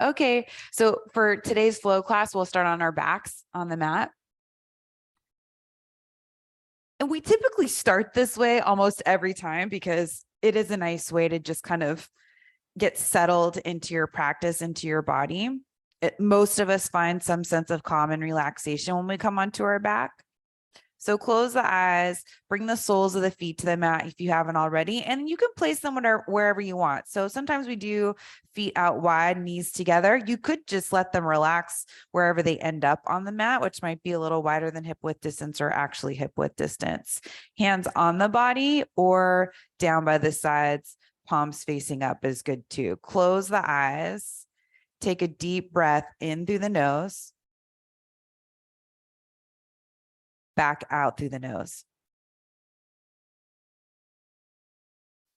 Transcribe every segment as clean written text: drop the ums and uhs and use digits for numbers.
Okay, so for today's flow class, we'll start on our backs on the mat. And we typically start this way almost every time because it is a nice way to just kind of get settled into your practice, into your body. Most of us find some sense of calm and relaxation when we come onto our back. So close the eyes, bring the soles of the feet to the mat if you haven't already, and you can place them wherever you want. So sometimes we do feet out wide, knees together. You could just let them relax wherever they end up on the mat, which might be a little wider than hip width distance or actually hip width distance. Hands on the body or down by the sides, palms facing up is good too. Close the eyes, take a deep breath in through the nose. Back out through the nose.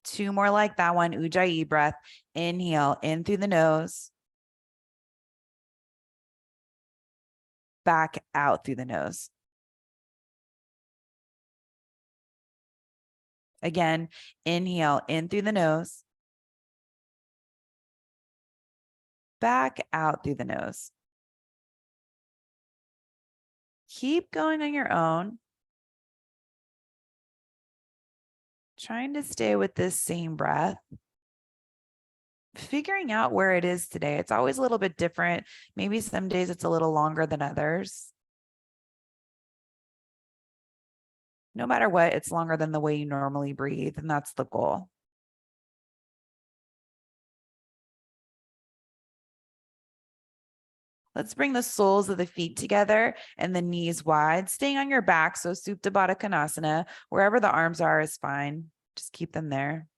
Two more like that one. Ujjayi breath. Inhale in through the nose. Back out through the nose. Again, inhale in through the nose. Back out through the nose. Keep going on your own. Trying to stay with this same breath. Figuring out where it is today. It's always a little bit different. Maybe some days it's a little longer than others. No matter what, it's longer than the way you normally breathe, and that's the goal. Let's bring the soles of the feet together and the knees wide, staying on your back. So Supta Baddha Konasana, wherever the arms are is fine. Just keep them there.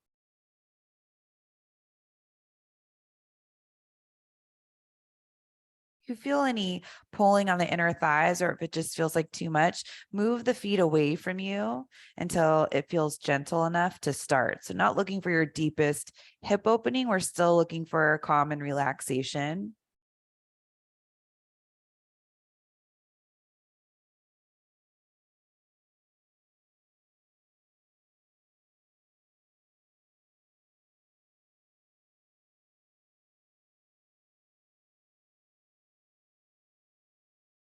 If you feel any pulling on the inner thighs, or if it just feels like too much, move the feet away from you until it feels gentle enough to start. So not looking for your deepest hip opening. We're still looking for calm and relaxation.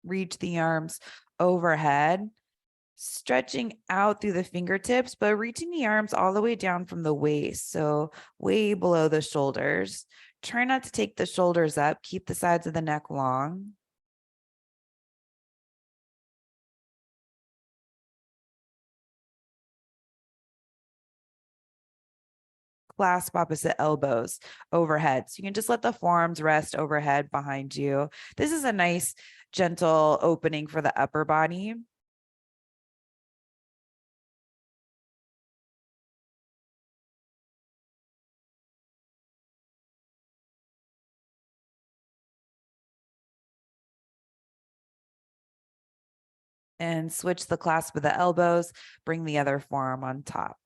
Reach the arms overhead, stretching out through the fingertips, but reaching the arms all the way down from the waist. So way below the shoulders. Try not to take the shoulders up. Keep the sides of the neck long. Clasp opposite elbows overhead. So you can just let the forearms rest overhead behind you. This is a nice, gentle opening for the upper body. And switch the clasp of the elbows. Bring the other forearm on top.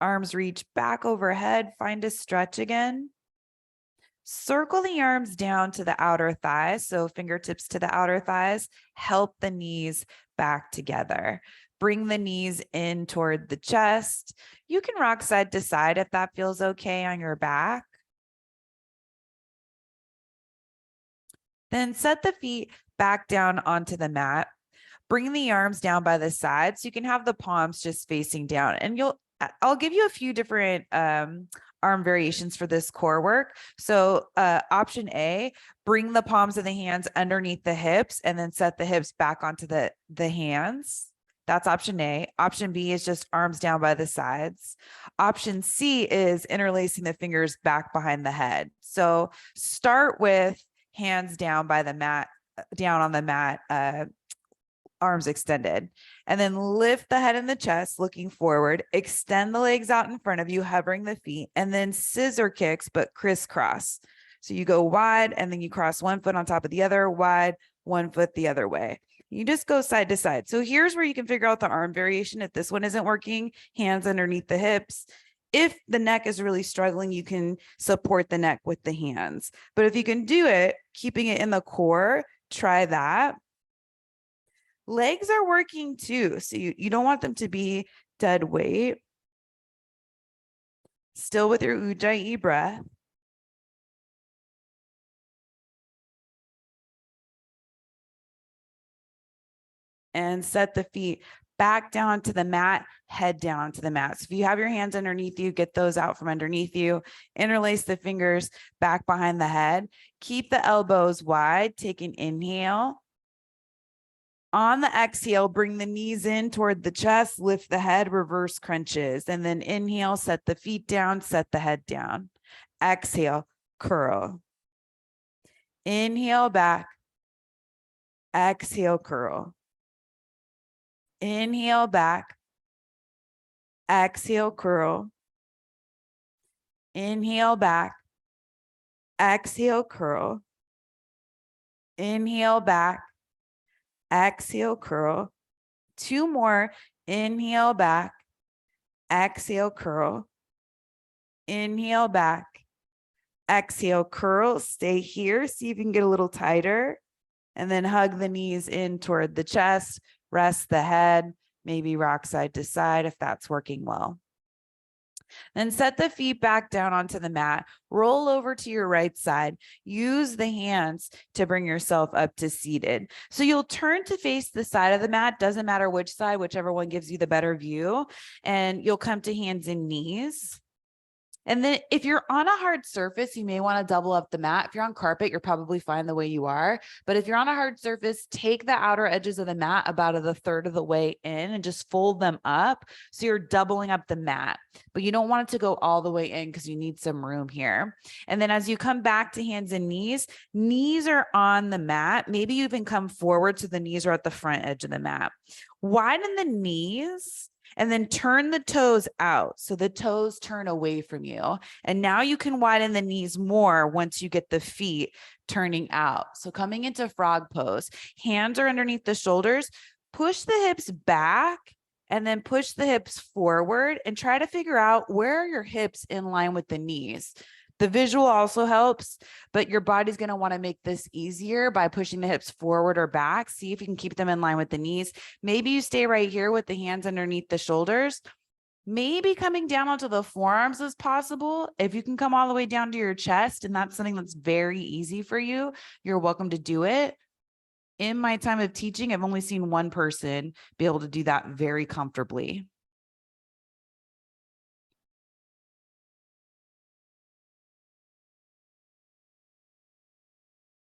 Arms reach back overhead, find a stretch again. Circle the arms down to the outer thighs. So fingertips to the outer thighs, help the knees back together. Bring the knees in toward the chest. You can rock side to side if that feels okay on your back. Then set the feet back down onto the mat. Bring the arms down by the sides. So you can have the palms just facing down, and I'll give you a few different arm variations for this core work. So option A, bring the palms of the hands underneath the hips and then set the hips back onto the hands. That's option A. Option B is just arms down by the sides. Option C is interlacing the fingers back behind the head. So start with hands down by the mat, down on the mat, arms extended, and then lift the head and the chest looking forward, extend the legs out in front of you, hovering the feet, and then scissor kicks, but crisscross. So you go wide and then you cross one foot on top of the other, wide, one foot the other way. You just go side to side. So here's where you can figure out the arm variation. If this one isn't working, hands underneath the hips, if the neck is really struggling, you can support the neck with the hands. But if you can do it, keeping it in the core, try that. Legs are working too. So you don't want them to be dead weight. Still with your Ujjayi breath. And set the feet back down to the mat, head down to the mat. So if you have your hands underneath you, get those out from underneath you. Interlace the fingers back behind the head. Keep the elbows wide. Take an inhale. On the exhale, bring the knees in toward the chest, lift the head, reverse crunches. And then inhale, set the feet down, set the head down. Exhale, curl. Inhale back. Exhale, curl. Inhale back. Exhale, curl. Inhale back. Exhale, curl. Inhale back. Exhale, curl. Two more. Inhale back. Exhale, curl. Inhale back. Exhale, curl. Stay here. See if you can get a little tighter. And then hug the knees in toward the chest. Rest the head. Maybe rock side to side if that's working well. Then set the feet back down onto the mat. Roll over to your right side. Use the hands to bring yourself up to seated. So you'll turn to face the side of the mat. Doesn't matter which side, whichever one gives you the better view. And you'll come to hands and knees. And then if you're on a hard surface, you may want to double up the mat. If you're on carpet, you're probably fine the way you are. But if you're on a hard surface, take the outer edges of the mat about a third of the way in and just fold them up. So you're doubling up the mat, but you don't want it to go all the way in because you need some room here. And then as you come back to hands and knees are on the mat. Maybe you even come forward so the knees are at the front edge of the mat. Widen the knees. And then turn the toes out. So the toes turn away from you. And now you can widen the knees more once you get the feet turning out. So coming into frog pose, hands are underneath the shoulders, push the hips back and then push the hips forward and try to figure out where are your hips in line with the knees. The visual also helps, but your body's going to want to make this easier by pushing the hips forward or back. See if you can keep them in line with the knees. Maybe you stay right here with the hands underneath the shoulders. Maybe coming down onto the forearms is possible. If you can come all the way down to your chest, and that's something that's very easy for you, you're welcome to do it. In my time of teaching, I've only seen one person be able to do that very comfortably.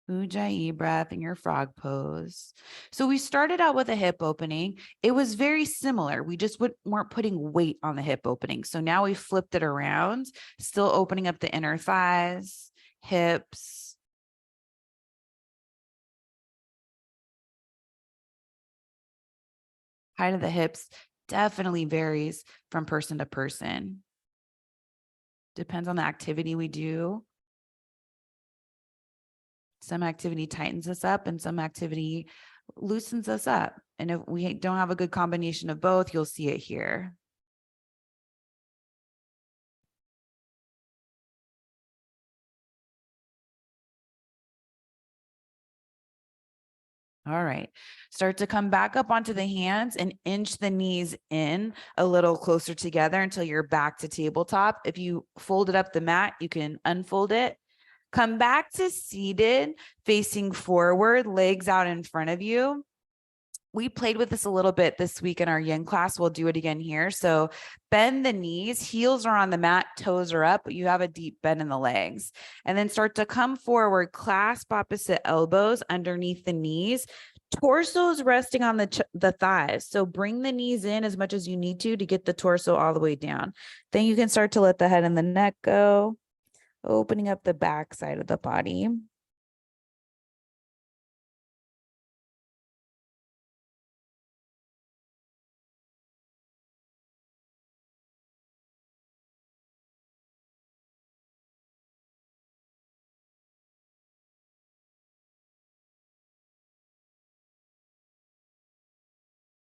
Ujjayi breath in your frog pose. So we started out with a hip opening. It was very similar. We just weren't putting weight on the hip opening. So now we flipped it around, still opening up the inner thighs, hips. Height of the hips definitely varies from person to person. Depends on the activity we do. Some activity tightens us up and some activity loosens us up. And if we don't have a good combination of both, you'll see it here. All right. Start to come back up onto the hands and inch the knees in a little closer together until you're back to tabletop. If you folded up the mat, you can unfold it. Come back to seated, facing forward, legs out in front of you. We played with this a little bit this week in our yin class. We'll do it again here. So bend the knees, heels are on the mat, toes are up, but you have a deep bend in the legs. And then start to come forward, clasp opposite elbows underneath the knees. Torso is resting on the thighs. So bring the knees in as much as you need to get the torso all the way down. Then you can start to let the head and the neck go, opening up the back side of the body.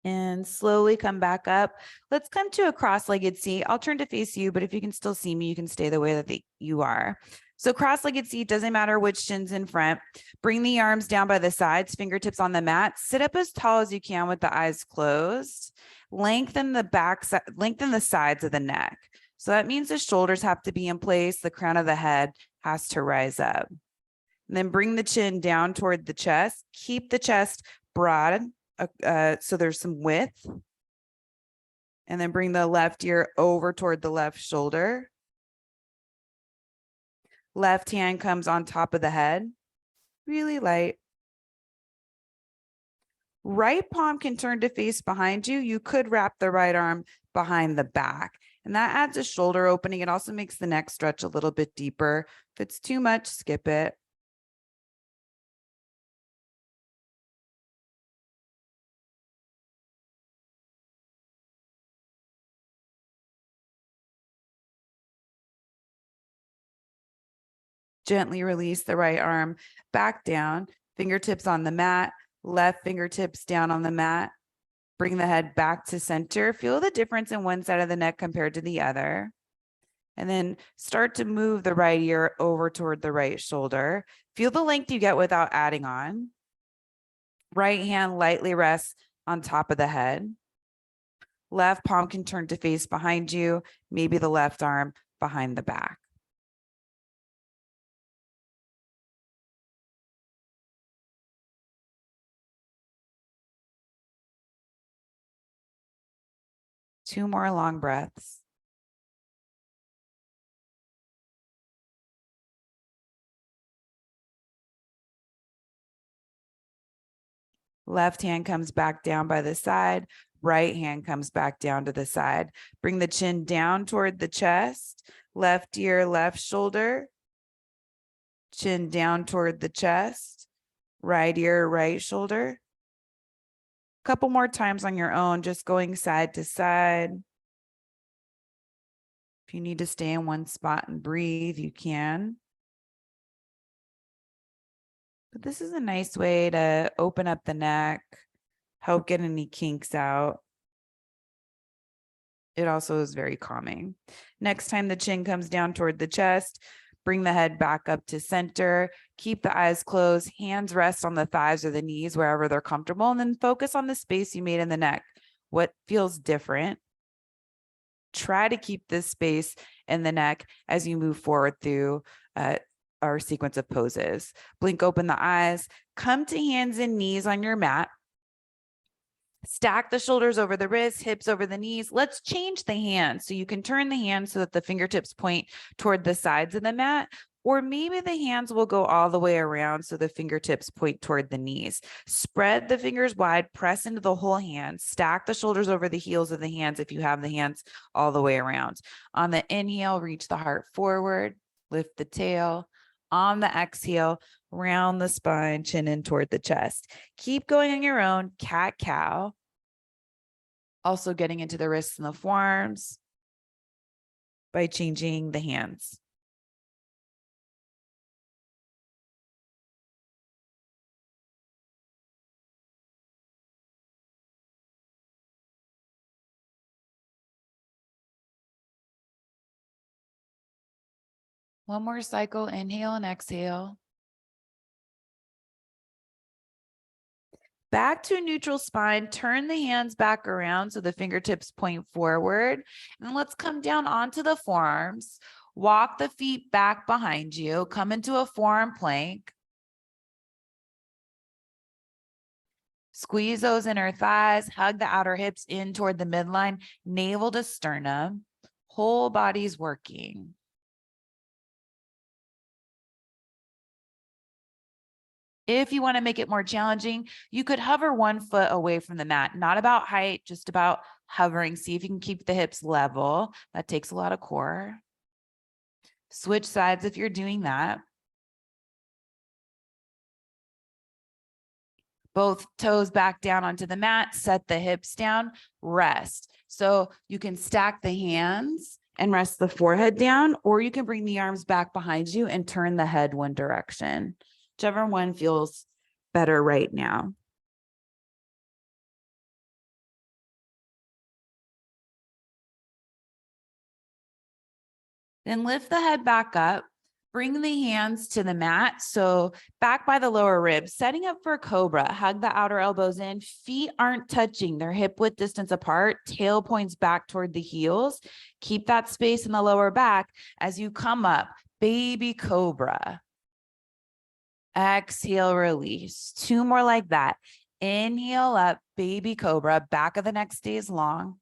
And slowly come back up. Let's come to a cross-legged seat. I'll turn to face you, but if you can still see me, you can stay the way that you are. So cross-legged seat, doesn't matter which shin's in front. Bring the arms down by the sides, fingertips on the mat. Sit up as tall as you can with the eyes closed. Lengthen the back, lengthen the sides of the neck. So that means the shoulders have to be in place. The crown of the head has to rise up. And then bring the chin down toward the chest. Keep the chest broad, so there's some width. And then bring the left ear over toward the left shoulder. Left hand comes on top of the head, really light. Right palm can turn to face behind you. You could wrap the right arm behind the back, and that adds a shoulder opening. It also makes the neck stretch a little bit deeper. If it's too much, skip it. Gently release the right arm back down, fingertips on the mat, left fingertips down on the mat. Bring the head back to center. Feel the difference in one side of the neck compared to the other. And then start to move the right ear over toward the right shoulder. Feel the length you get without adding on. Right hand lightly rests on top of the head. Left palm can turn to face behind you, maybe the left arm behind the back. Two more long breaths. Left hand comes back down by the side. Right hand comes back down to the side. Bring the chin down toward the chest. Left ear, left shoulder. Chin down toward the chest. Right ear, right shoulder. Couple more times on your own, just going side to side. If you need to stay in one spot and breathe, you can. But this is a nice way to open up the neck, help get any kinks out. It also is very calming. Next time the chin comes down toward the chest, bring the head back up to center. Keep the eyes closed. Hands rest on the thighs or the knees, wherever they're comfortable, and then focus on the space you made in the neck. What feels different? Try to keep this space in the neck as you move forward through our sequence of poses. Blink open the eyes. Come to hands and knees on your mat. Stack the shoulders over the wrists, hips over the knees. Let's change the hands. So you can turn the hands so that the fingertips point toward the sides of the mat, or maybe the hands will go all the way around so the fingertips point toward the knees. Spread the fingers wide, press into the whole hand, stack the shoulders over the heels of the hands if you have the hands all the way around. On the inhale, reach the heart forward, lift the tail. On the exhale, round the spine, chin in toward the chest. Keep going on your own, cat-cow. Also getting into the wrists and the forearms by changing the hands. One more cycle, inhale and exhale. Back to a neutral spine, turn the hands back around so the fingertips point forward. And let's come down onto the forearms. Walk the feet back behind you, come into a forearm plank. Squeeze those inner thighs, hug the outer hips in toward the midline, navel to sternum. Whole body's working. If you want to make it more challenging, you could hover 1 foot away from the mat, not about height, just about hovering. See if you can keep the hips level. That takes a lot of core. Switch sides if you're doing that. Both toes back down onto the mat, set the hips down, rest. So you can stack the hands and rest the forehead down, or you can bring the arms back behind you and turn the head one direction. Whichever one feels better right now. Then lift the head back up. Bring the hands to the mat. So back by the lower ribs, setting up for cobra. Hug the outer elbows in. Feet aren't touching. They're hip width distance apart. Tail points back toward the heels. Keep that space in the lower back as you come up. Baby cobra. Exhale, release. 2 more like that. Inhale up, baby cobra. Back of the neck stays long.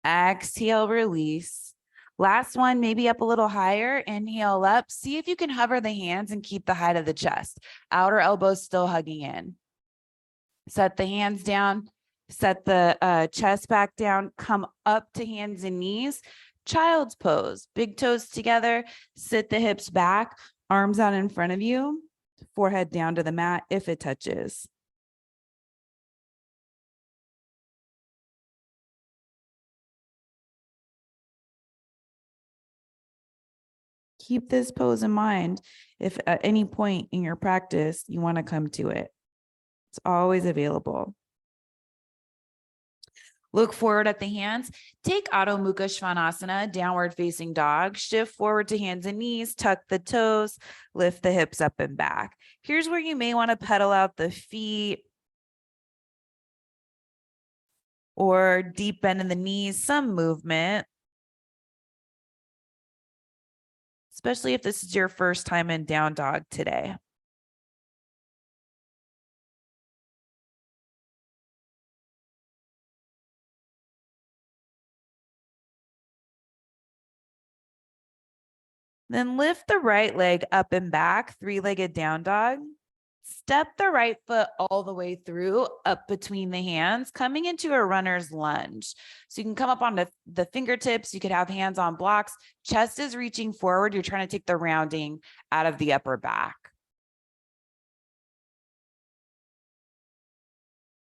Exhale, release. Last one, maybe up a little higher. Inhale up. See if you can hover the hands and keep the height of the chest. Outer elbows still hugging in. Set the hands down. Set the chest back down. Come up to hands and knees. Child's pose. Big toes together. Sit the hips back. Arms out in front of you. Forehead down to the mat if it touches. Keep this pose in mind if at any point in your practice you want to come to it. It's always available. Look forward at the hands. Take Adho Mukha Svanasana, downward facing dog. Shift forward to hands and knees, tuck the toes, lift the hips up and back. Here's where you may want to pedal out the feet or deep bend in the knees, some movement. Especially if this is your first time in down dog today. Then lift the right leg up and back, 3-legged down dog. Step the right foot all the way through, up between the hands, coming into a runner's lunge. So you can come up on the fingertips. You could have hands on blocks. Chest is reaching forward. You're trying to take the rounding out of the upper back.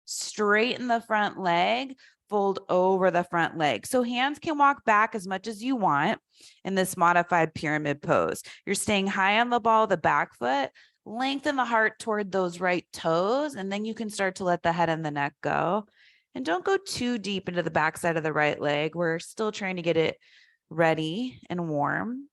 Straighten the front leg. Fold over the front leg. So hands can walk back as much as you want in this modified pyramid pose. You're staying high on the ball of the back foot. Lengthen the heart toward those right toes, and then you can start to let the head and the neck go. And don't go too deep into the backside of the right leg. We're still trying to get it ready and warm.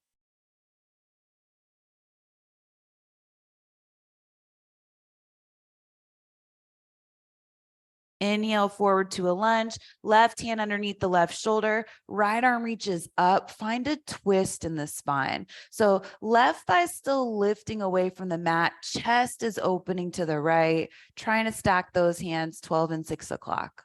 Inhale forward to a lunge, left hand underneath the left shoulder, right arm reaches up, find a twist in the spine. So left thigh still lifting away from the mat, chest is opening to the right, trying to stack those hands 12 and 6 o'clock.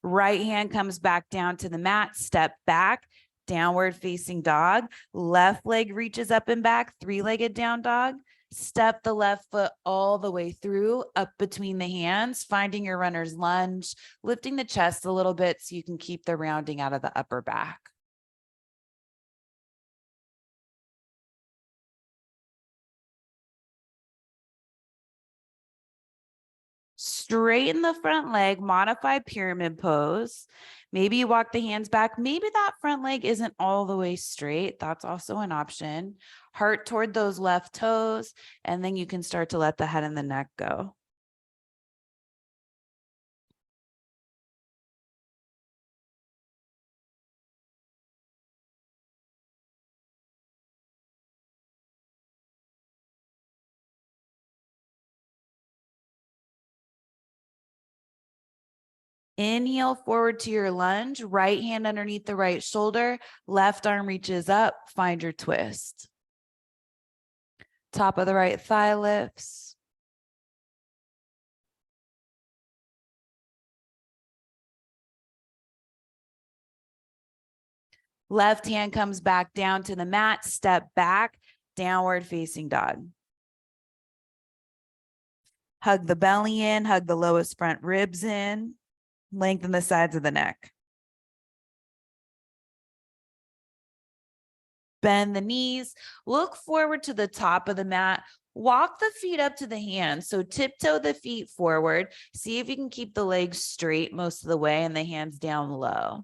Right hand comes back down to the mat, step back, downward facing dog, left leg reaches up and back, 3-legged down dog. Step the left foot all the way through, up between the hands, finding your runner's lunge, lifting the chest a little bit so you can keep the rounding out of the upper back. Straighten the front leg, modify pyramid pose. Maybe you walk the hands back. Maybe that front leg isn't all the way straight. That's also an option. Heart toward those left toes, and then you can start to let the head and the neck go. Inhale forward to your lunge, right hand underneath the right shoulder, left arm reaches up, find your twist. Top of the right thigh lifts. Left hand comes back down to the mat, step back, downward facing dog. Hug the belly in, hug the lowest front ribs in, lengthen the sides of the neck. Bend the knees, look forward to the top of the mat, walk the feet up to the hands. So tiptoe the feet forward. See if you can keep the legs straight most of the way and the hands down low.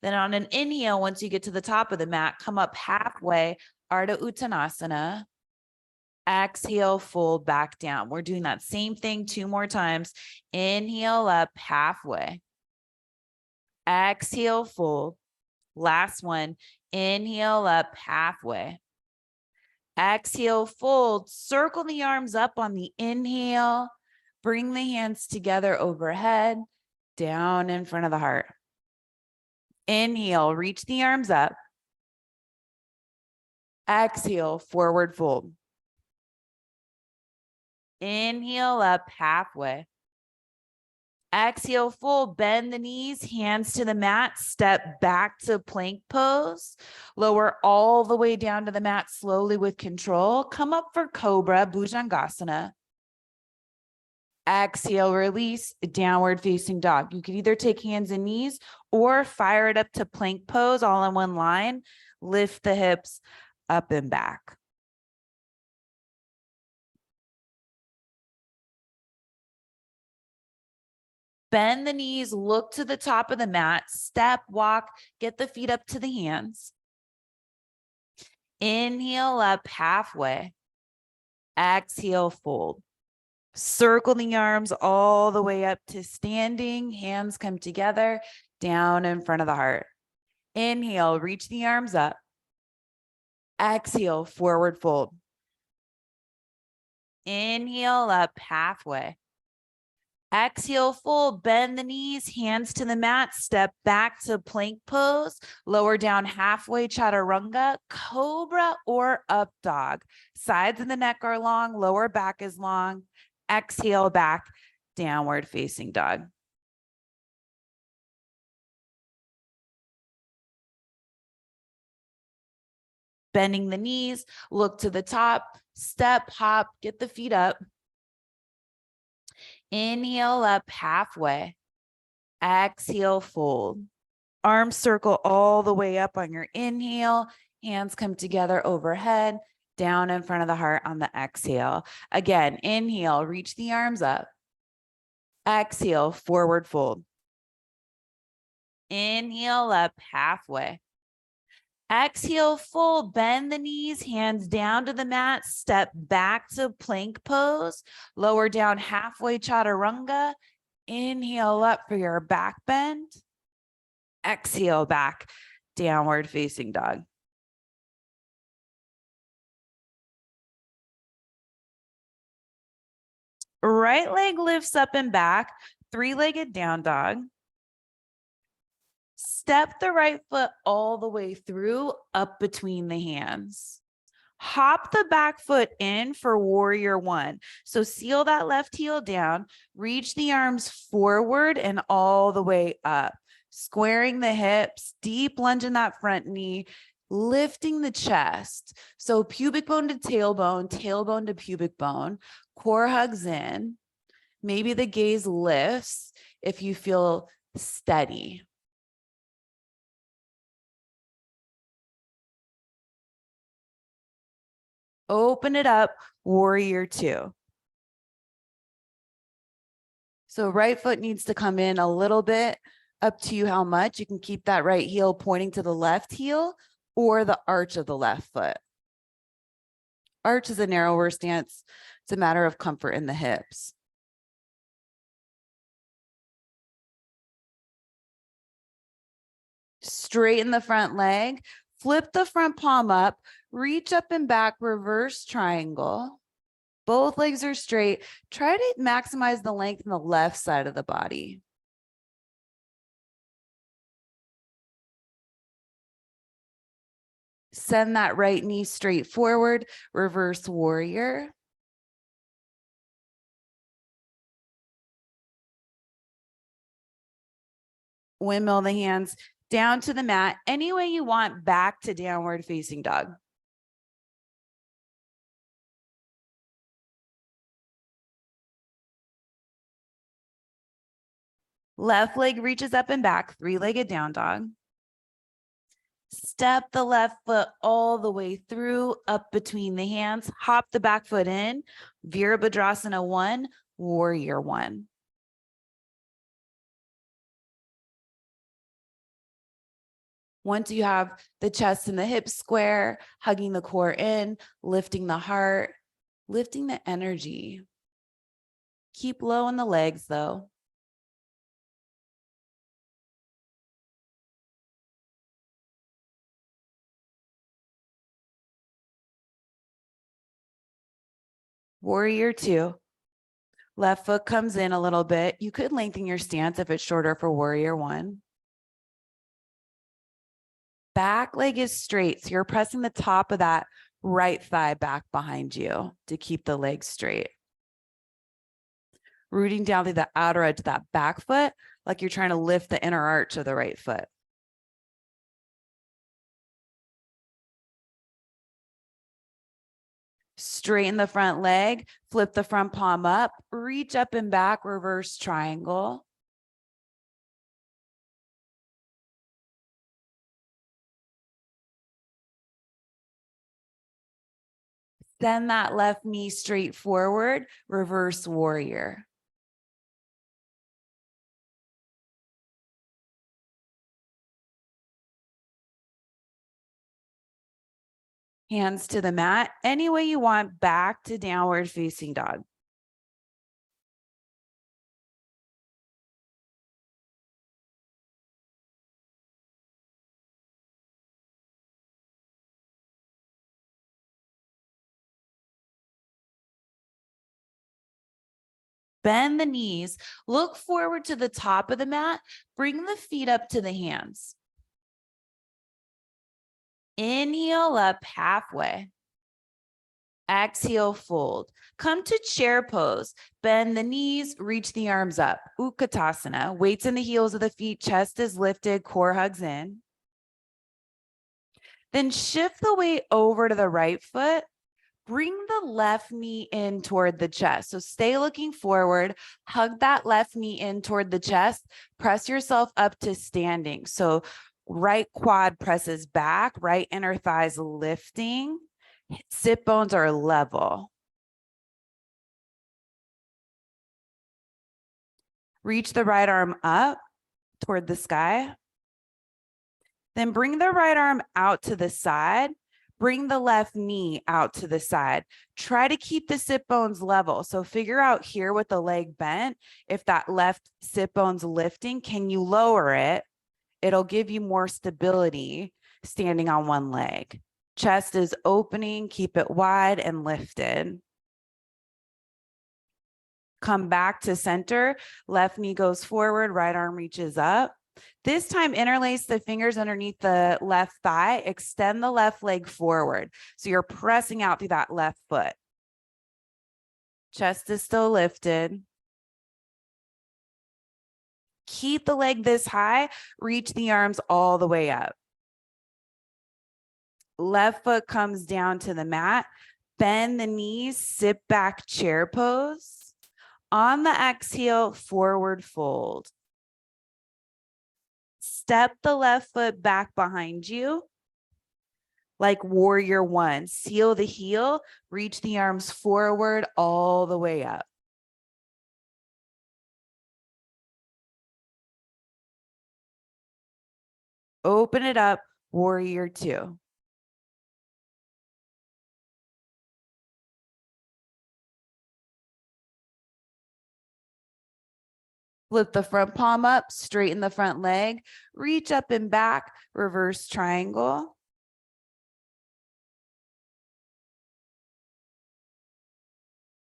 Then on an inhale, once you get to the top of the mat, come up halfway, Ardha Uttanasana. Exhale, fold back down. We're doing that same thing 2 more times. Inhale up halfway. Exhale, fold. Last one. Inhale up halfway. Exhale, fold. Circle the arms up on the inhale. Bring the hands together overhead, down in front of the heart. Inhale, reach the arms up. Exhale, forward fold. Inhale up halfway. Exhale, fold, bend the knees, hands to the mat, step back to plank pose. Lower all the way down to the mat slowly with control. Come up for Cobra, Bhujangasana. Exhale, release, downward facing dog. You can either take hands and knees or fire it up to plank pose all in one line. Lift the hips up and back. Bend the knees, look to the top of the mat, step, walk, get the feet up to the hands. Inhale up halfway. Exhale, fold. Circle the arms all the way up to standing. Hands come together, down in front of the heart. Inhale, reach the arms up. Exhale, forward fold. Inhale up halfway. Exhale, fold, bend the knees, hands to the mat, step back to plank pose, lower down halfway, chaturanga, cobra or up dog. Sides of the neck are long, lower back is long. Exhale back, downward facing dog. Bending the knees, look to the top, step, hop, get the feet up. Inhale up halfway. Exhale, fold. Arms circle all the way up on your inhale. Hands come together overhead, down in front of the heart on the exhale. Again, inhale, reach the arms up. Exhale, forward fold. Inhale up halfway. Exhale, fold, bend the knees, hands down to the mat, step back to plank pose, lower down halfway, chaturanga. Inhale up for your back bend. Exhale back, downward facing dog. Right leg lifts up and back, three-legged down dog. Step the right foot all the way through, up between the hands. Hop the back foot in for warrior one. So seal that left heel down, reach the arms forward and all the way up. Squaring the hips, deep lunge in that front knee, lifting the chest. So pubic bone to tailbone to pubic bone, core hugs in. Maybe the gaze lifts if you feel steady. Open it up, warrior two. So right foot needs to come in a little bit, up to you how much. You can keep that right heel pointing to the left heel or the arch of the left foot. Arch is a narrower stance. It's a matter of comfort in the hips. Straighten the front leg, flip the front palm up, reach up and back, reverse triangle. Both legs are straight. Try to maximize the length in the left side of the body. Send that right knee straight forward, reverse warrior. Windmill the hands down to the mat, any way you want, back to downward facing dog. Left leg reaches up and back, three-legged down dog. Step the left foot all the way through, up between the hands, hop the back foot in, Virabhadrasana 1, warrior 1. Once you have the chest and the hips square, hugging the core in, lifting the heart, lifting the energy. Keep low in the legs though. Warrior two. Left foot comes in a little bit. You could lengthen your stance if it's shorter for warrior one. Back leg is straight. So you're pressing the top of that right thigh back behind you to keep the leg straight. Rooting down through the outer edge of that back foot, like you're trying to lift the inner arch of the right foot. Straighten the front leg, flip the front palm up, reach up and back, reverse triangle. Send that left knee straight forward, reverse warrior. Hands to the mat, any way you want, back to downward facing dog. Bend the knees, look forward to the top of the mat, bring the feet up to the hands. Inhale up halfway. Exhale, fold. Come to chair pose. Bend the knees, reach the arms up. Utkatasana. Weights in the heels of the feet, chest is lifted, core hugs in. Then shift the weight over to the right foot. Bring the left knee in toward the chest. So stay looking forward, hug that left knee in toward the chest, press yourself up to standing. So right quad presses back, right inner thighs lifting, sit bones are level. Reach the right arm up toward the sky. Then bring the right arm out to the side. Bring the left knee out to the side. Try to keep the sit bones level. So figure out here with the leg bent, if that left sit bone's lifting, can you lower it? It'll give you more stability standing on one leg. Chest is opening, keep it wide and lifted. Come back to center, left knee goes forward, right arm reaches up. This time, interlace the fingers underneath the left thigh, extend the left leg forward. So you're pressing out through that left foot. Chest is still lifted. Keep the leg this high, reach the arms all the way up. Left foot comes down to the mat, bend the knees, sit back chair pose. On the exhale, forward fold. Step the left foot back behind you like warrior one. Seal the heel, reach the arms forward all the way up. Open it up, warrior two. Flip the front palm up, straighten the front leg, reach up and back, reverse triangle.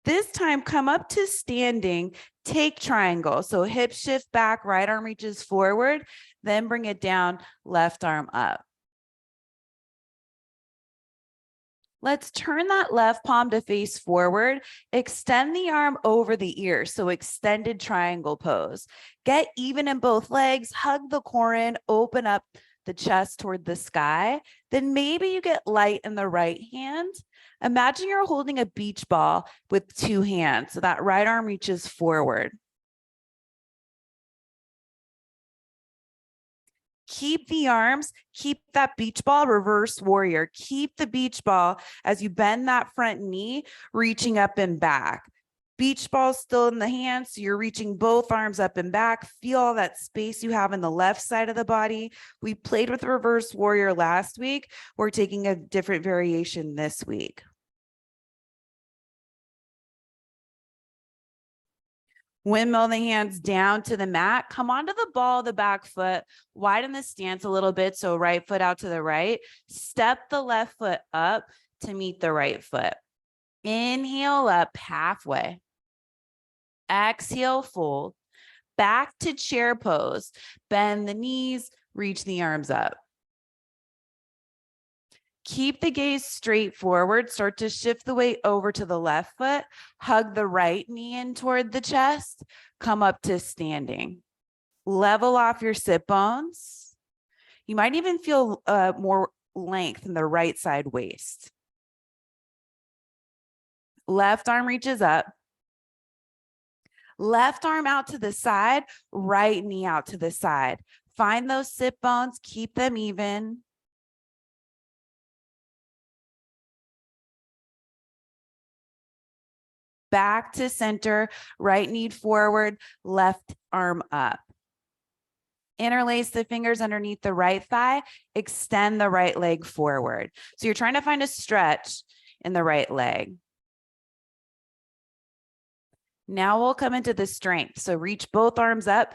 This time, come up to standing, take triangle. So hip shift back, right arm reaches forward, then bring it down, left arm up. Let's turn that left palm to face forward. Extend the arm over the ear. So extended triangle pose. Get even in both legs, hug the core in, open up the chest toward the sky. Then maybe you get light in the right hand. Imagine you're holding a beach ball with two hands. So that right arm reaches forward. Keep the arms, keep that beach ball, reverse warrior. Keep the beach ball as you bend that front knee, reaching up and back. Beach ball still in the hands, so you're reaching both arms up and back. Feel all that space you have in the left side of the body. We played with reverse warrior last week. We're taking a different variation this week. Windmill the hands down to the mat. Come onto the ball of the back foot. Widen the stance a little bit. So right foot out to the right. Step the left foot up to meet the right foot. Inhale up halfway. Exhale, fold. Back to chair pose. Bend the knees, reach the arms up. Keep the gaze straight forward. Start to shift the weight over to the left foot. Hug the right knee in toward the chest. Come up to standing. Level off your sit bones. You might even feel more length in the right side waist. Left arm reaches up. Left arm out to the side, right knee out to the side. Find those sit bones, keep them even. Back to center, right knee forward, left arm up. Interlace the fingers underneath the right thigh, extend the right leg forward. So you're trying to find a stretch in the right leg. Now we'll come into the strength. So reach both arms up,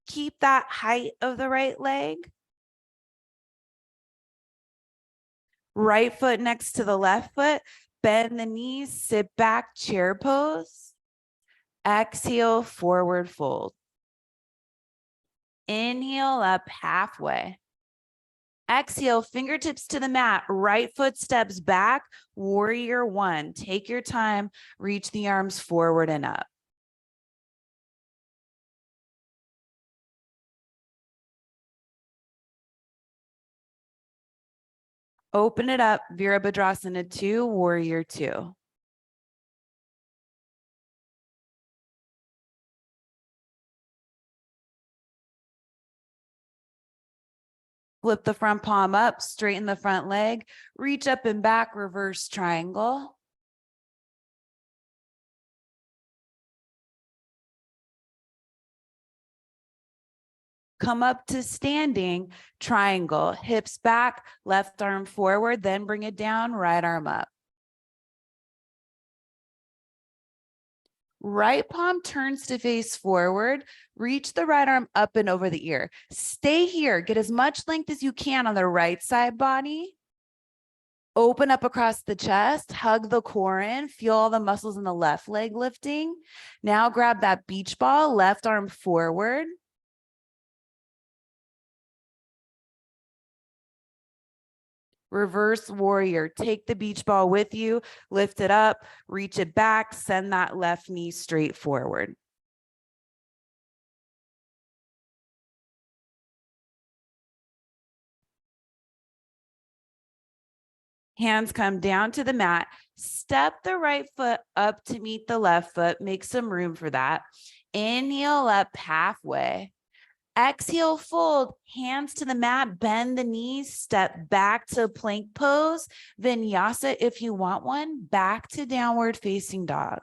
keep that height of the right leg. Right foot next to the left foot, bend the knees, sit back, chair pose. Exhale, forward fold. Inhale up halfway. Exhale, fingertips to the mat, right foot steps back, warrior one. Take your time, reach the arms forward and up. Open it up, Virabhadrasana 2, warrior 2. Flip the front palm up, straighten the front leg, reach up and back, reverse triangle. Come up to standing, triangle, hips back, left arm forward, then bring it down, right arm up. Right palm turns to face forward, reach the right arm up and over the ear. Stay here, get as much length as you can on the right side body. Open up across the chest, hug the core in, feel all the muscles in the left leg lifting. Now grab that beach ball, left arm forward. Reverse warrior, take the beach ball with you, lift it up, reach it back, send that left knee straight forward. Hands come down to the mat, step the right foot up to meet the left foot, make some room for that. Inhale up halfway. Exhale, fold, hands to the mat, bend the knees, step back to plank pose. Vinyasa, if you want one, back to downward facing dog.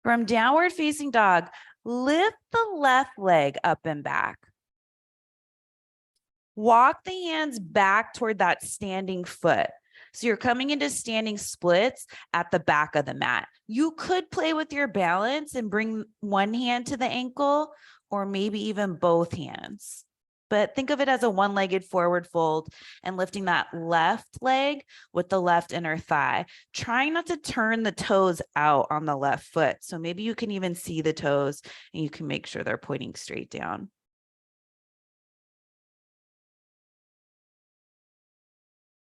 From downward facing dog, lift the left leg up and back. Walk the hands back toward that standing foot. So you're coming into standing splits at the back of the mat. You could play with your balance and bring one hand to the ankle or maybe even both hands. But think of it as a one-legged forward fold and lifting that left leg with the left inner thigh. Trying not to turn the toes out on the left foot. So maybe you can even see the toes and you can make sure they're pointing straight down.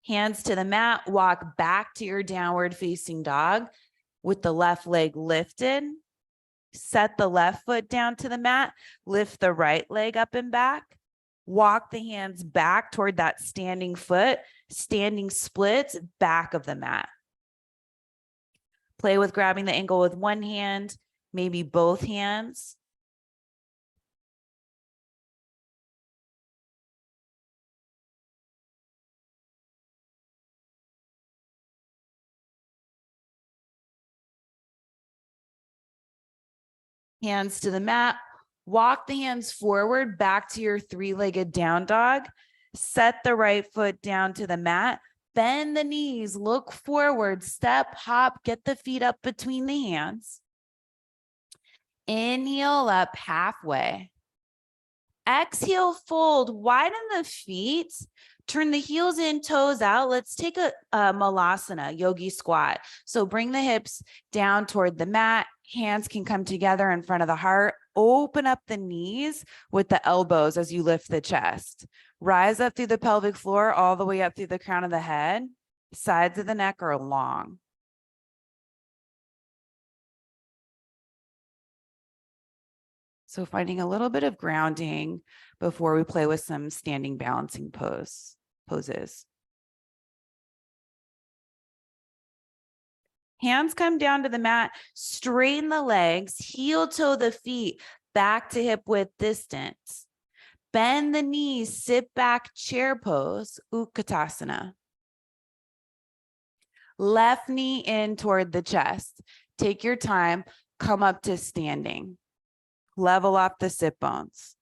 Hands to the mat, walk back to your downward facing dog with the left leg lifted. Set the left foot down to the mat, lift the right leg up and back. Walk the hands back toward that standing foot, standing splits, back of the mat. Play with grabbing the ankle with one hand, maybe both hands. Hands to the mat, walk the hands forward back to your three-legged down dog. Set the right foot down to the mat, bend the knees, look forward, step, hop, get the feet up between the hands. Inhale up halfway. Exhale, fold, widen the feet, turn the heels in, toes out. Let's take a malasana, yogi squat. So bring the hips down toward the mat. Hands can come together in front of the heart. Open up the knees with the elbows as you lift the chest. Rise up through the pelvic floor, all the way up through the crown of the head. Sides of the neck are long. So finding a little bit of grounding before we play with some standing balancing poses. Hands come down to the mat, straighten the legs, heel toe the feet, back to hip width distance. Bend the knees, sit back, chair pose, Utkatasana. Left knee in toward the chest. Take your time, come up to standing. Level off the sit bones.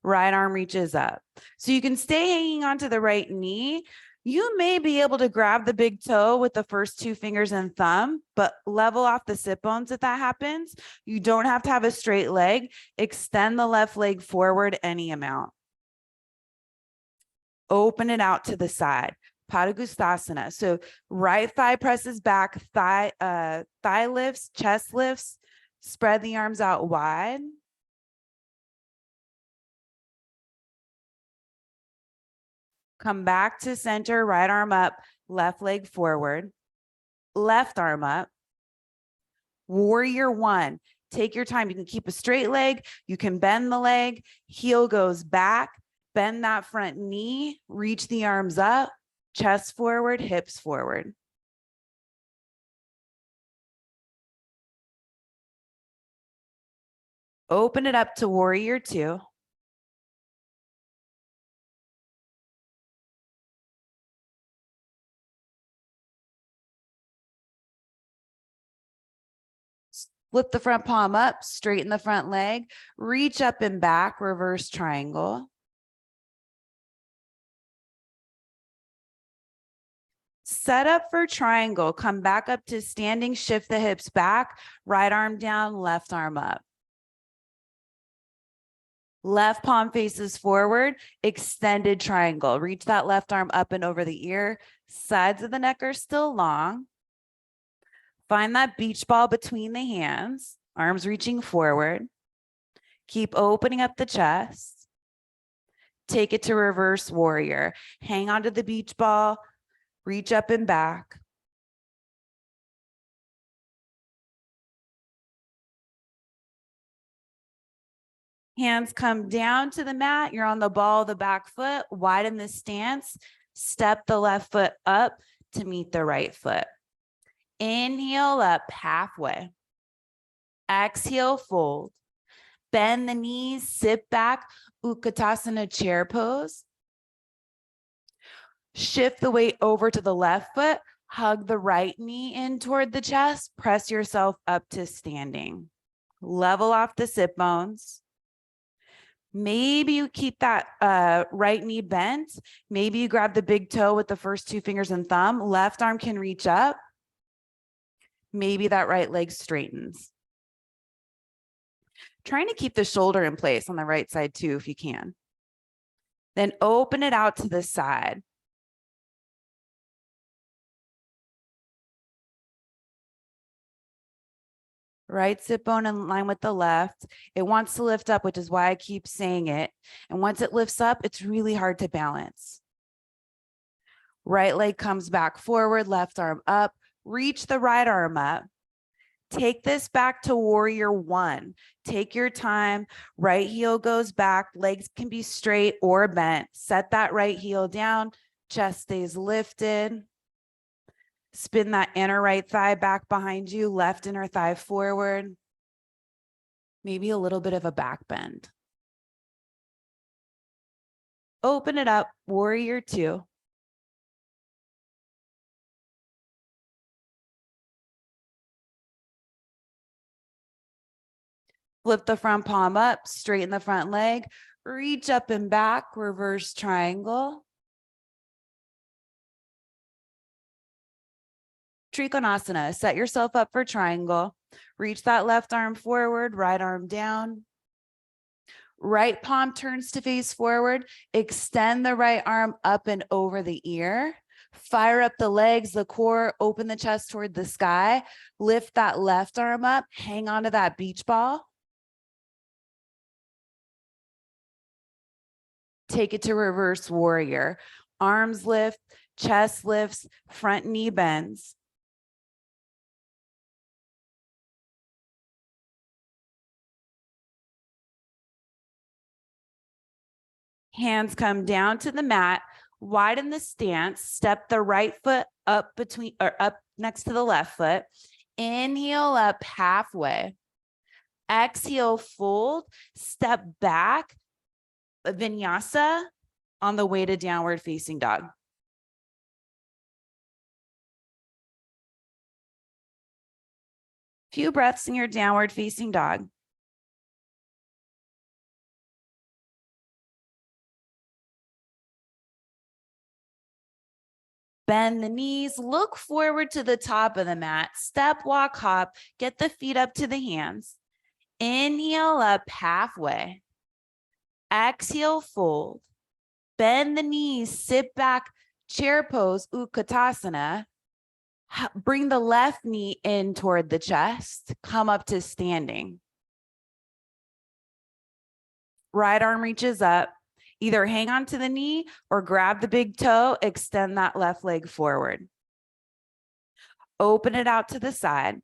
Right arm reaches up. So you can stay hanging onto the right knee. You may be able to grab the big toe with the first two fingers and thumb, but level off the sit bones if that happens. You don't have to have a straight leg. Extend the left leg forward any amount. Open it out to the side. Padagustasana. So right thigh presses back, thigh lifts, chest lifts. Spread the arms out wide. Come back to center, right arm up, left leg forward, left arm up. Warrior one. Take your time. You can keep a straight leg. You can bend the leg. Heel goes back. Bend that front knee. Reach the arms up. Chest forward, hips forward. Open it up to warrior two. Flip the front palm up, straighten the front leg, reach up and back, reverse triangle. Set up for triangle, come back up to standing, shift the hips back, right arm down, left arm up. Left palm faces forward, extended triangle. Reach that left arm up and over the ear. Sides of the neck are still long. Find that beach ball between the hands, arms reaching forward. Keep opening up the chest. Take it to reverse warrior. Hang onto the beach ball, reach up and back. Hands come down to the mat. You're on the ball of the back foot. Widen the stance. Step the left foot up to meet the right foot. Inhale up halfway. Exhale, fold. Bend the knees, sit back, Utkatasana chair pose. Shift the weight over to the left foot. Hug the right knee in toward the chest. Press yourself up to standing. Level off the sit bones. Maybe you keep that right knee bent. Maybe you grab the big toe with the first two fingers and thumb. Left arm can reach up. Maybe that right leg straightens. Trying to keep the shoulder in place on the right side too, if you can. Then open it out to the side. Right sit bone in line with the left. It wants to lift up, which is why I keep saying it. And once it lifts up, it's really hard to balance. Right leg comes back forward, left arm up. Reach the right arm up. Take this back to warrior one. Take your time. Right heel goes back. Legs can be straight or bent. Set that right heel down. Chest stays lifted. Spin that inner right thigh back behind you. Left inner thigh forward. Maybe a little bit of a back bend. Open it up. Warrior two. Flip the front palm up, straighten the front leg, reach up and back, reverse triangle. Trikonasana, set yourself up for triangle. Reach that left arm forward, right arm down. Right palm turns to face forward. Extend the right arm up and over the ear. Fire up the legs, the core, open the chest toward the sky. Lift that left arm up. Hang on to that beach ball. Take it to reverse warrior. Arms lift, chest lifts, front knee bends. Hands come down to the mat, widen the stance, step the right foot up between or up next to the left foot. Inhale up halfway. Exhale, fold, step back, vinyasa on the way to downward facing dog. Few breaths in your downward facing dog. Bend the knees, look forward to the top of the mat, step, walk, hop, get the feet up to the hands. Inhale up halfway. Exhale, fold. Bend the knees, sit back, chair pose, Utkatasana. Bring the left knee in toward the chest, come up to standing. Right arm reaches up. Either hang on to the knee or grab the big toe, extend that left leg forward. Open it out to the side.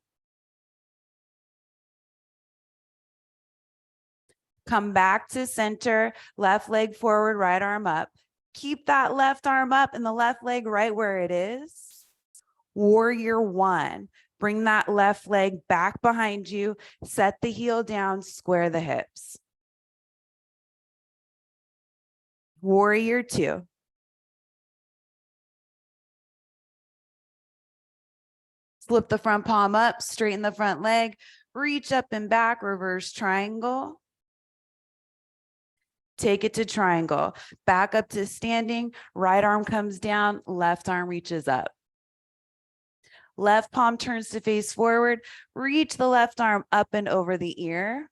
Come back to center, left leg forward, right arm up. Keep that left arm up and the left leg right where it is. Warrior one. Bring that left leg back behind you. Set the heel down, square the hips. Warrior two. Flip the front palm up, straighten the front leg, reach up and back, reverse triangle. Take it to triangle. Back up to standing, right arm comes down, left arm reaches up. Left palm turns to face forward, reach the left arm up and over the ear.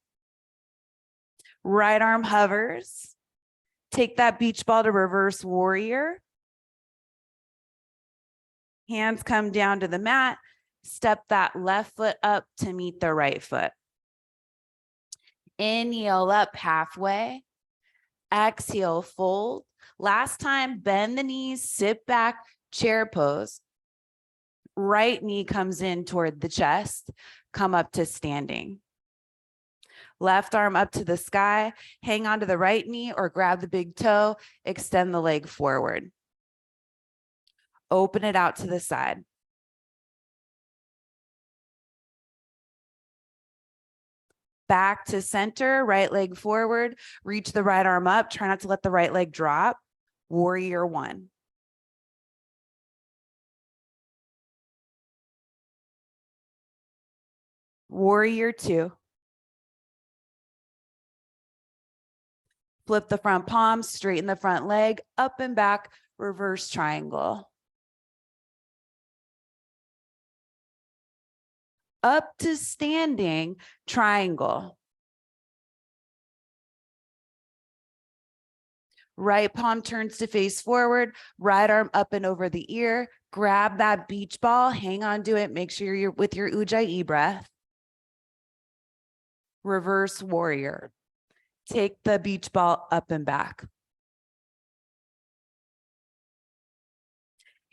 Right arm hovers. Take that beach ball to reverse warrior. Hands come down to the mat. Step that left foot up to meet the right foot. Inhale up halfway. Exhale, fold. Last time, bend the knees, sit back, chair pose. Right knee comes in toward the chest. Come up to standing. Left arm up to the sky. Hang on to the right knee or grab the big toe. Extend the leg forward. Open it out to the side. Back to center, right leg forward. Reach the right arm up. Try not to let the right leg drop. Warrior one. Warrior two. Flip the front palm, straighten the front leg, up and back, reverse triangle. Up to standing, triangle. Right palm turns to face forward, right arm up and over the ear. Grab that beach ball, hang on to it. Make sure you're with your Ujjayi breath. Reverse warrior. Take the beach ball up and back.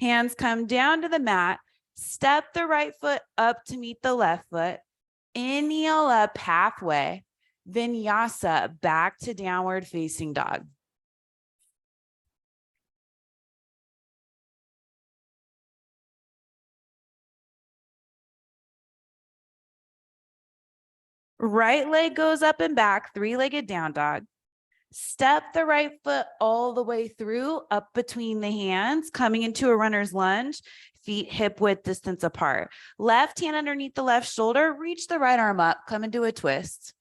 Hands come down to the mat. Step the right foot up to meet the left foot. Inhale up halfway. Vinyasa, back to downward facing dog. Right leg goes up and back, three-legged down dog. Step the right foot all the way through, up between the hands, coming into a runner's lunge, feet hip width distance apart. Left hand underneath the left shoulder, reach the right arm up, come into a twist.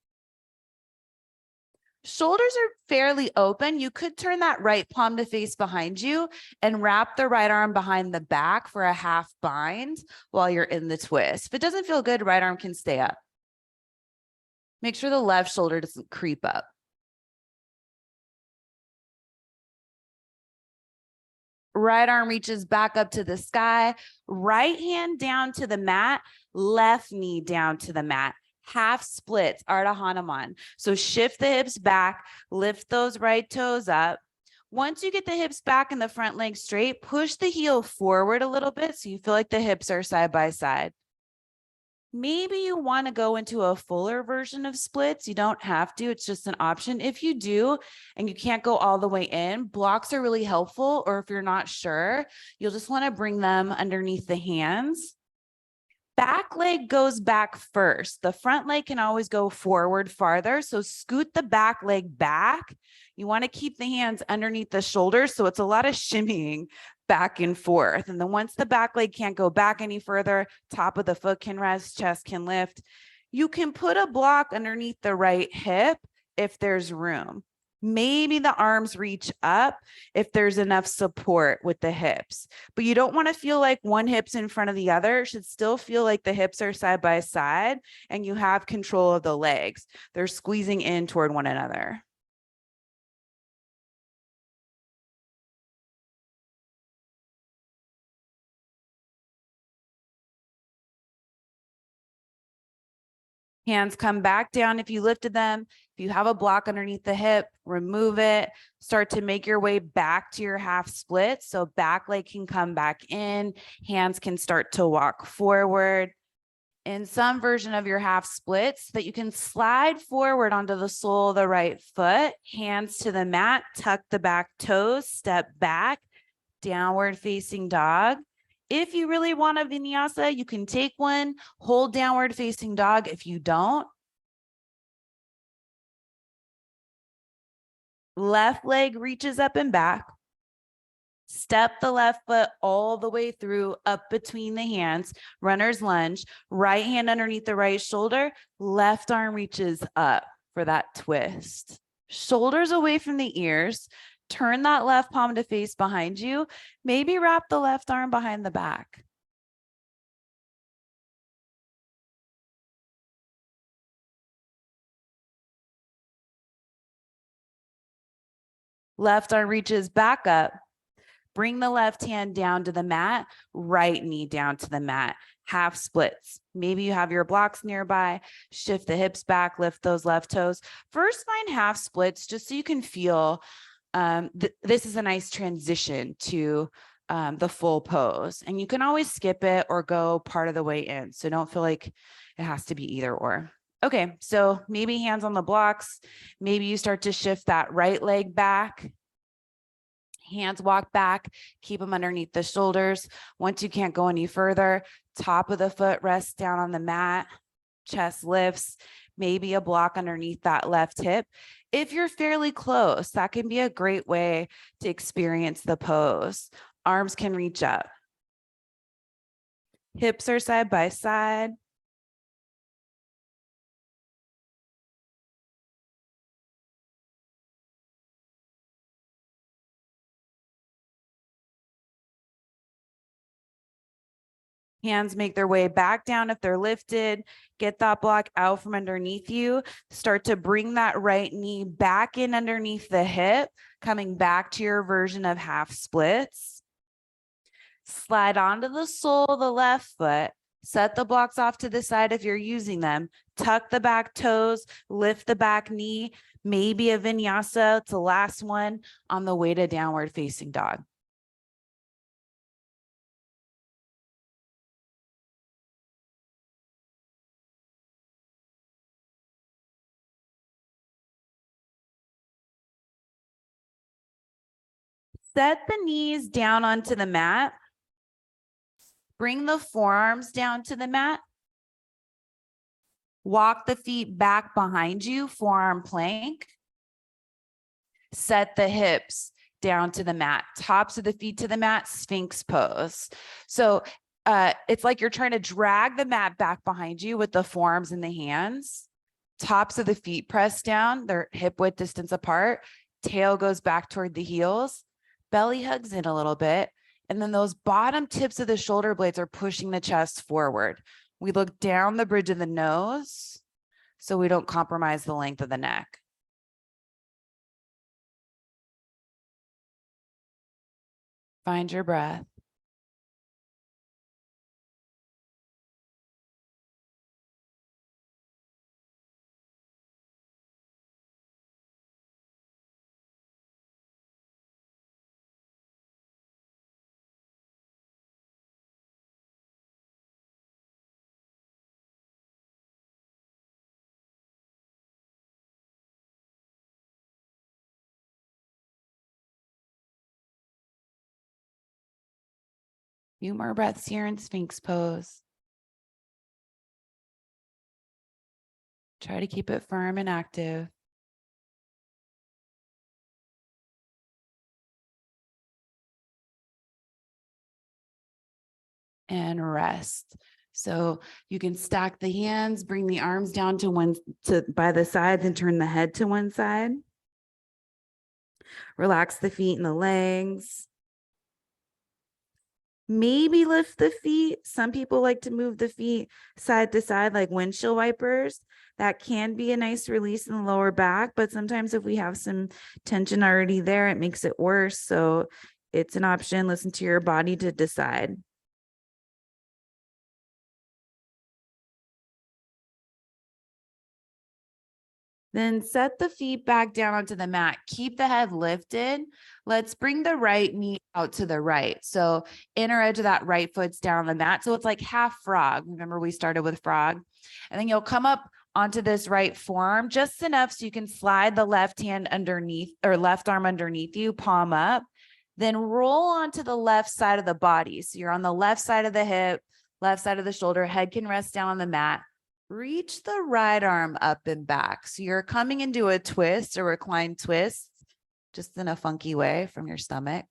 Shoulders are fairly open. You could turn that right palm to face behind you and wrap the right arm behind the back for a half bind while you're in the twist. If it doesn't feel good, right arm can stay up. Make sure the left shoulder doesn't creep up. Right arm reaches back up to the sky, right hand down to the mat, left knee down to the mat. Half splits, Ardha Hanuman. So shift the hips back, lift those right toes up. Once you get the hips back and the front leg straight, push the heel forward a little bit so you feel like the hips are side by side. Maybe you want to go into a fuller version of splits. You don't have to, it's just an option. If you do and you can't go all the way in, blocks are really helpful. Or if you're not sure, you'll just want to bring them underneath the hands. Back leg goes back first. The front leg can always go forward farther. So scoot the back leg back. You want to keep the hands underneath the shoulders. So it's a lot of shimmying back and forth. And then once the back leg can't go back any further, top of the foot can rest, chest can lift. You can put a block underneath the right hip if there's room. Maybe the arms reach up if there's enough support with the hips, but you don't want to feel like one hip's in front of the other. It should still feel like the hips are side by side and you have control of the legs. They're squeezing in toward one another. Hands come back down if you lifted them. If you have a block underneath the hip, remove it. Start to make your way back to your half split. So back leg can come back in. Hands can start to walk forward. In some version of your half splits, that you can slide forward onto the sole of the right foot, hands to the mat, tuck the back toes, step back, downward facing dog. If you really want a vinyasa, you can take one, hold downward facing dog. If you don't, left leg reaches up and back. Step the left foot all the way through, up between the hands, runner's lunge, right hand underneath the right shoulder, left arm reaches up for that twist. Shoulders away from the ears, turn that left palm to face behind you, maybe wrap the left arm behind the back. Left arm reaches back up. Bring the left hand down to the mat, right knee down to the mat, half splits. Maybe you have your blocks nearby, shift the hips back, lift those left toes. First, find half splits just so you can feel this is a nice transition to the full pose. And you can always skip it or go part of the way in. So don't feel like it has to be either or. Okay, so maybe hands on the blocks. Maybe you start to shift that right leg back. Hands walk back, keep them underneath the shoulders. Once you can't go any further, top of the foot rests down on the mat, chest lifts, maybe a block underneath that left hip. If you're fairly close, that can be a great way to experience the pose. Arms can reach up. Hips are side by side. Hands make their way back down if they're lifted. Get that block out from underneath you. Start to bring that right knee back in underneath the hip, coming back to your version of half splits. Slide onto the sole of the left foot. Set the blocks off to the side if you're using them. Tuck the back toes, lift the back knee, maybe a vinyasa. It's the last one on the way to downward facing dog. Set the knees down onto the mat. Bring the forearms down to the mat. Walk the feet back behind you, forearm plank. Set the hips down to the mat, tops of the feet to the mat, Sphinx pose. So it's like you're trying to drag the mat back behind you with the forearms and the hands. Tops of the feet pressed down, they're hip width distance apart. Tail goes back toward the heels. Belly hugs in a little bit. And then those bottom tips of the shoulder blades are pushing the chest forward. We look down the bridge of the nose so we don't compromise the length of the neck. Find your breath. Few more breaths here in Sphinx pose. Try to keep it firm and active. And rest. So you can stack the hands, bring the arms down to by the sides and turn the head to one side. Relax the feet and the legs. Maybe lift the feet. Some people like to move the feet side to side like windshield wipers. That can be a nice release in the lower back, but sometimes if we have some tension already there, it makes it worse. So it's an option. Listen to your body to decide. Then set the feet back down onto the mat. Keep the head lifted. Let's bring the right knee out to the right. So inner edge of that right foot's down on the mat. So it's like half frog. Remember we started with frog. And then you'll come up onto this right forearm just enough so you can slide the left hand underneath or left arm underneath you, palm up. Then roll onto the left side of the body. So you're on the left side of the hip, left side of the shoulder, head can rest down on the mat. Reach the right arm up and back. So you're coming into a twist, a reclined twist, just in a funky way from your stomach.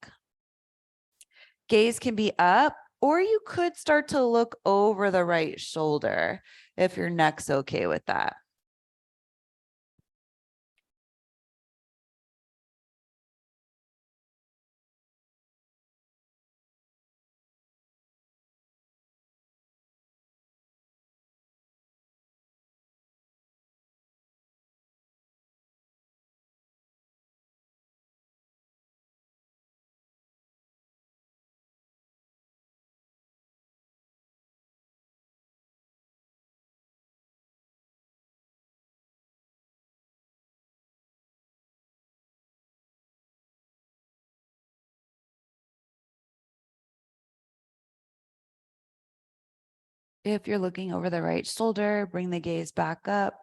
Gaze can be up, or you could start to look over the right shoulder if your neck's okay with that. If you're looking over the right shoulder, bring the gaze back up.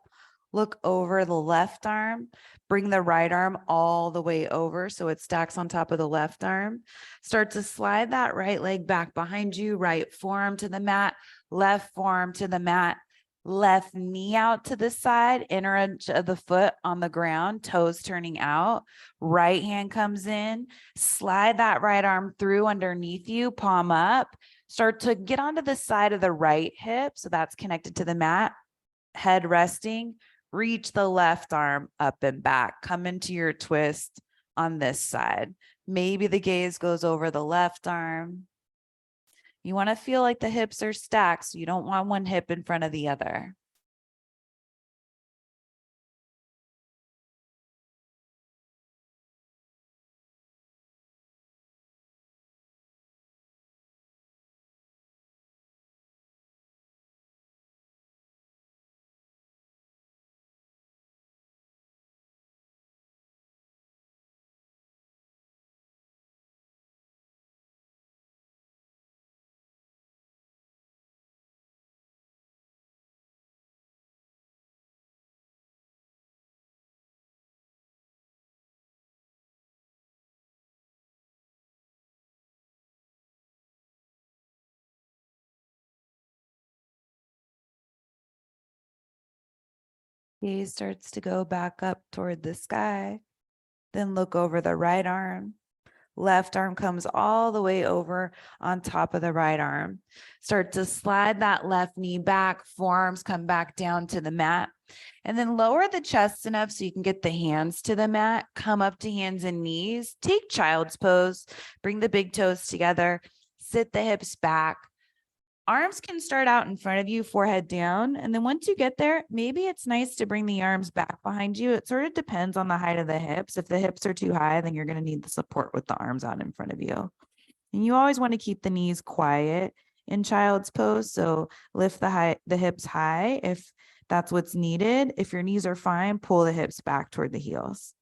Look over the left arm. Bring the right arm all the way over so it stacks on top of the left arm. Start to slide that right leg back behind you, right forearm to the mat, left forearm to the mat, left knee out to the side, inner edge of the foot on the ground, toes turning out. Right hand comes in, slide that right arm through underneath you, palm up. Start to get onto the side of the right hip. So that's connected to the mat, head resting. Reach the left arm up and back. Come into your twist on this side. Maybe the gaze goes over the left arm. You want to feel like the hips are stacked. So you don't want one hip in front of the other. Gaze starts to go back up toward the sky. Then look over the right arm. Left arm comes all the way over on top of the right arm. Start to slide that left knee back. Forearms come back down to the mat. And then lower the chest enough so you can get the hands to the mat. Come up to hands and knees. Take child's pose. Bring the big toes together. Sit the hips back. Arms can start out in front of you, forehead down. And then once you get there, maybe it's nice to bring the arms back behind you. It sort of depends on the height of the hips. If the hips are too high, then you're going to need the support with the arms out in front of you. And you always want to keep the knees quiet in child's pose. So lift the hips high if that's what's needed. If your knees are fine, pull the hips back toward the heels.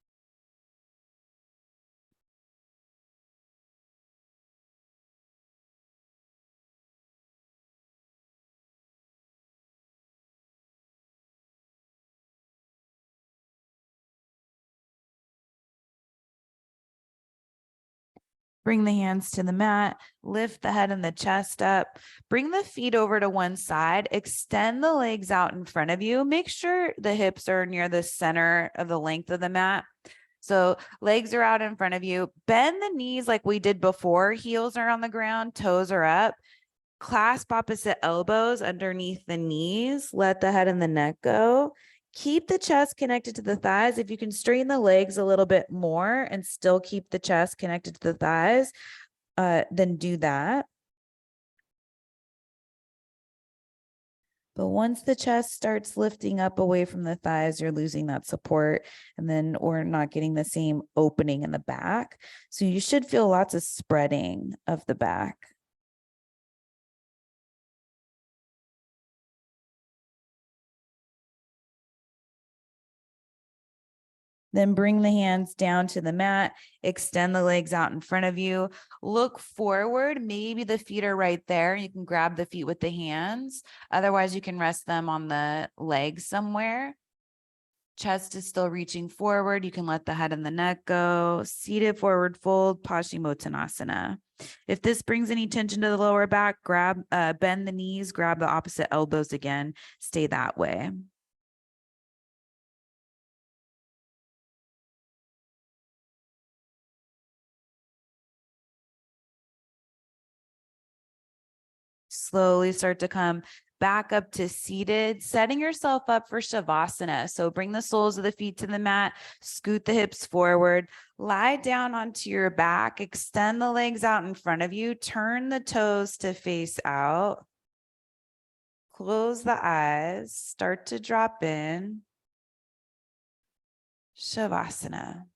Bring the hands to the mat, lift the head and the chest up, bring the feet over to one side, extend the legs out in front of you. Make sure the hips are near the center of the length of the mat. So legs are out in front of you. Bend the knees like we did before. Heels are on the ground, toes are up. Clasp opposite elbows underneath the knees. Let the head and the neck go. Keep the chest connected to the thighs. If you can straighten the legs a little bit more and still keep the chest connected to the thighs, then do that. But once the chest starts lifting up away from the thighs, you're losing that support, and then we're not getting the same opening in the back. So you should feel lots of spreading of the back. Then bring the hands down to the mat, extend the legs out in front of you, look forward. Maybe the feet are right there. You can grab the feet with the hands. Otherwise, you can rest them on the legs somewhere. Chest is still reaching forward. You can let the head and the neck go. Seated forward fold, Paschimottanasana. If this brings any tension to the lower back, bend the knees, grab the opposite elbows again. Stay that way. Slowly start to come back up to seated, setting yourself up for Shavasana. So bring the soles of the feet to the mat, scoot the hips forward, lie down onto your back, extend the legs out in front of you, turn the toes to face out, close the eyes, start to drop in. Shavasana.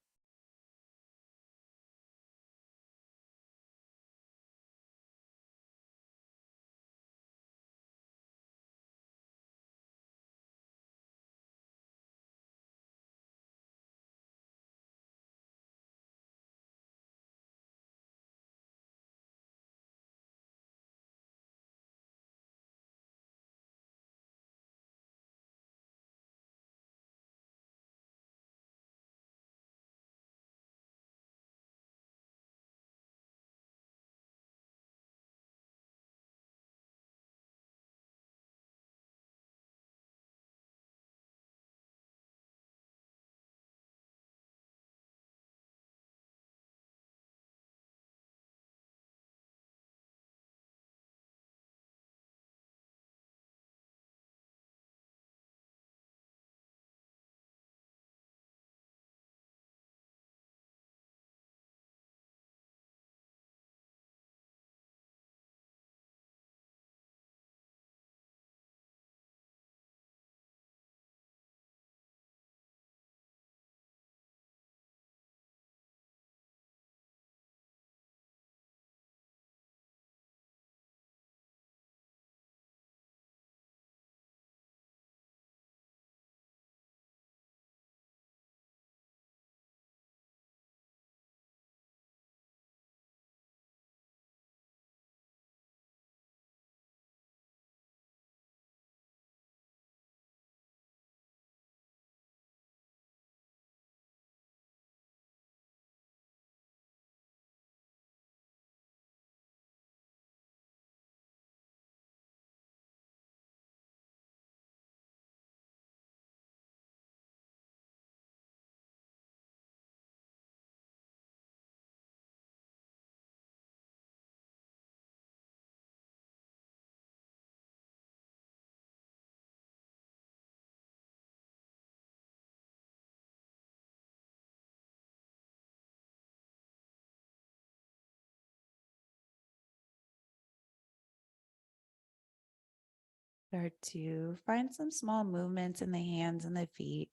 Start to find some small movements in the hands and the feet.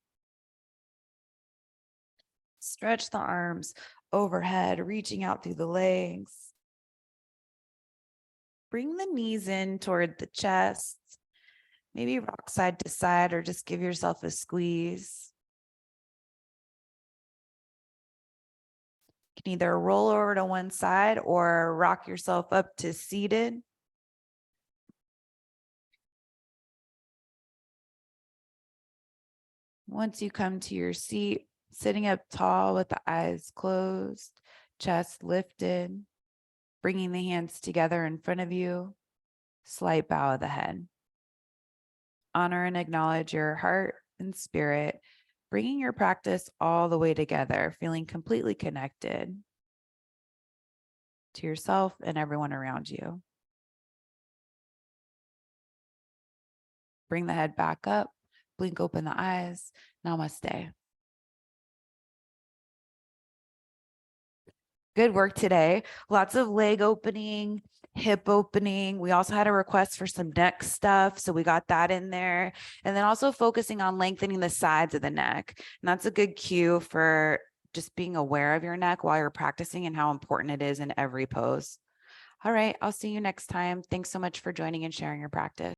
Stretch the arms overhead, reaching out through the legs. Bring the knees in toward the chest. Maybe rock side to side or just give yourself a squeeze. You can either roll over to one side or rock yourself up to seated. Once you come to your seat, sitting up tall with the eyes closed, chest lifted, bringing the hands together in front of you, slight bow of the head. Honor and acknowledge your heart and spirit, bringing your practice all the way together, feeling completely connected to yourself and everyone around you. Bring the head back up, blink open the eyes. Namaste. Good work today. Lots of leg opening, hip opening. We also had a request for some neck stuff, so we got that in there. And then also focusing on lengthening the sides of the neck. And that's a good cue for just being aware of your neck while you're practicing and how important it is in every pose. All right, I'll see you next time. Thanks so much for joining and sharing your practice.